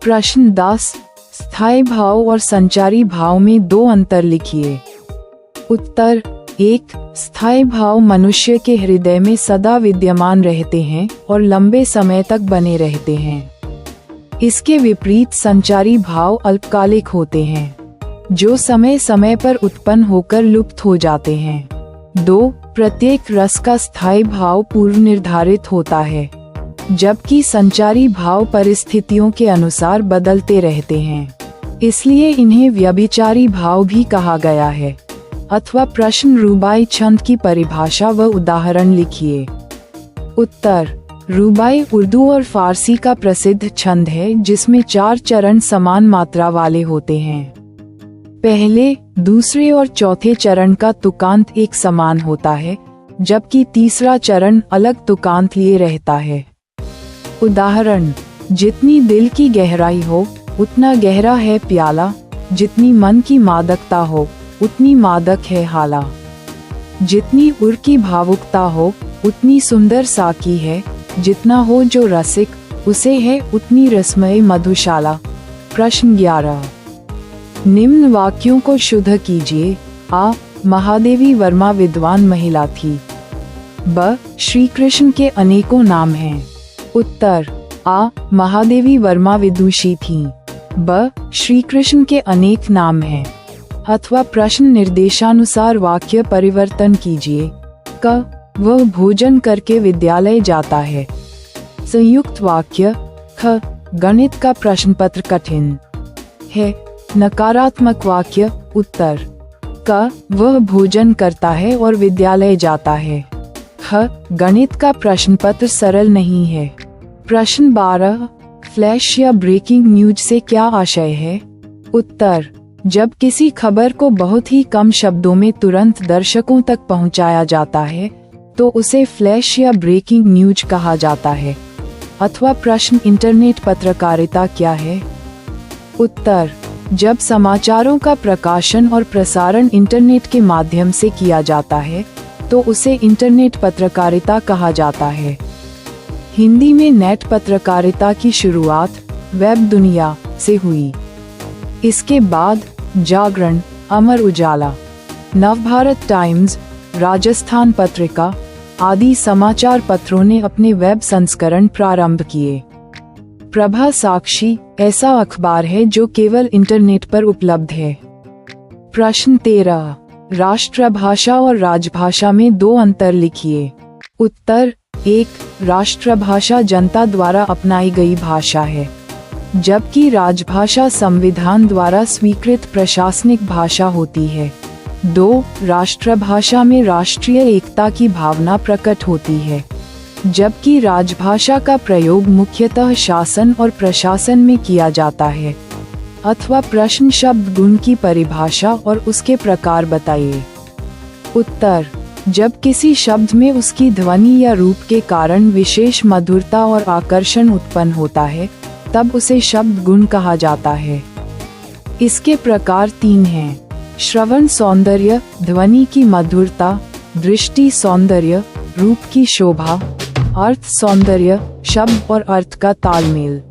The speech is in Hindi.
प्रश्न 10, स्थायी भाव और संचारी भाव में दो अंतर लिखिए। उत्तर 1, स्थायी भाव मनुष्य के हृदय में सदा विद्यमान रहते हैं और लंबे समय तक बने रहते हैं। इसके विपरीत संचारी भाव अल्पकालिक होते हैं, जो समय समय पर उत्पन्न होकर लुप्त हो जाते हैं। 2, प्रत्येक रस का स्थायी भाव पूर्व निर्धारित होता है, जबकि संचारी भाव परिस्थितियों के अनुसार बदलते रहते हैं। इसलिए इन्हें व्यभिचारी भाव भी कहा गया है। अथवा प्रश्न रुबाई छंद की परिभाषा व उदाहरण लिखिए। उत्तर, रुबाई उर्दू और फारसी का प्रसिद्ध छंद है, जिसमें 4 चरण समान मात्रा वाले होते हैं। पहले, दूसरे और चौथे चरण का तुकांत एक समान होता है, जबकि तीसरा चरण अलग तुकांत लिए रहता है। उदाहरण, जितनी दिल की गहराई हो उतना गहरा है प्याला, जितनी मन की मादकता हो उतनी मादक है हाला। जितनी उर की भावुकता हो उतनी सुंदर साकी है, जितना हो जो रसिक उसे है उतनी रसमय मधुशाला। प्रश्न 11, निम्न वाक्यों को शुद्ध कीजिए। आ, महादेवी वर्मा विद्वान महिला थी। ब, श्री कृष्ण के अनेकों नाम हैं। उत्तर, आ, महादेवी वर्मा विदुषी थीं। ब, श्री कृष्ण के अनेक नाम हैं। अथवा प्रश्न निर्देशानुसार वाक्य परिवर्तन कीजिए। क, वह भोजन करके विद्यालय जाता है। संयुक्त वाक्य। ख, गणित का प्रश्न पत्र कठिन है। नकारात्मक वाक्य। उत्तर, क, वह भोजन करता है और विद्यालय जाता है। ख, गणित का प्रश्न पत्र सरल नहीं है। प्रश्न 12, फ्लैश या ब्रेकिंग न्यूज से क्या आशय है? उत्तर, जब किसी खबर को बहुत ही कम शब्दों में तुरंत दर्शकों तक पहुंचाया जाता है तो उसे फ्लैश या ब्रेकिंग न्यूज कहा जाता है। अथवा प्रश्न इंटरनेट पत्रकारिता क्या है? उत्तर, जब समाचारों का प्रकाशन और प्रसारण इंटरनेट के माध्यम से किया जाता है तो उसे इंटरनेट पत्रकारिता कहा जाता है। हिंदी में नेट पत्रकारिता की शुरुआत वेब दुनिया से हुई। इसके बाद जागरण, अमर उजाला, नवभारत टाइम्स, राजस्थान पत्रिका आदि समाचार पत्रों ने अपने वेब संस्करण प्रारंभ किए। प्रभा साक्षी ऐसा अखबार है जो केवल इंटरनेट पर उपलब्ध है। प्रश्न 13, राष्ट्रभाषा और राजभाषा में दो अंतर लिखिए। उत्तर, 1, राष्ट्रभाषा जनता द्वारा अपनाई गई भाषा है, जबकि राजभाषा संविधान द्वारा स्वीकृत प्रशासनिक भाषा होती है। 2, राष्ट्रभाषा में राष्ट्रीय एकता की भावना प्रकट होती है, जबकि राजभाषा का प्रयोग मुख्यतः शासन और प्रशासन में किया जाता है। अथवा प्रश्न शब्द गुण की परिभाषा और उसके प्रकार बताइए। उत्तर, जब किसी शब्द में उसकी ध्वनि या रूप के कारण विशेष मधुरता और आकर्षण उत्पन्न होता है तब उसे शब्द गुण कहा जाता है। इसके प्रकार 3 हैं: श्रवण सौंदर्य, ध्वनि की मधुरता, दृष्टि सौंदर्य, रूप की शोभा, अर्थ सौंदर्य, शब्द और अर्थ का तालमेल।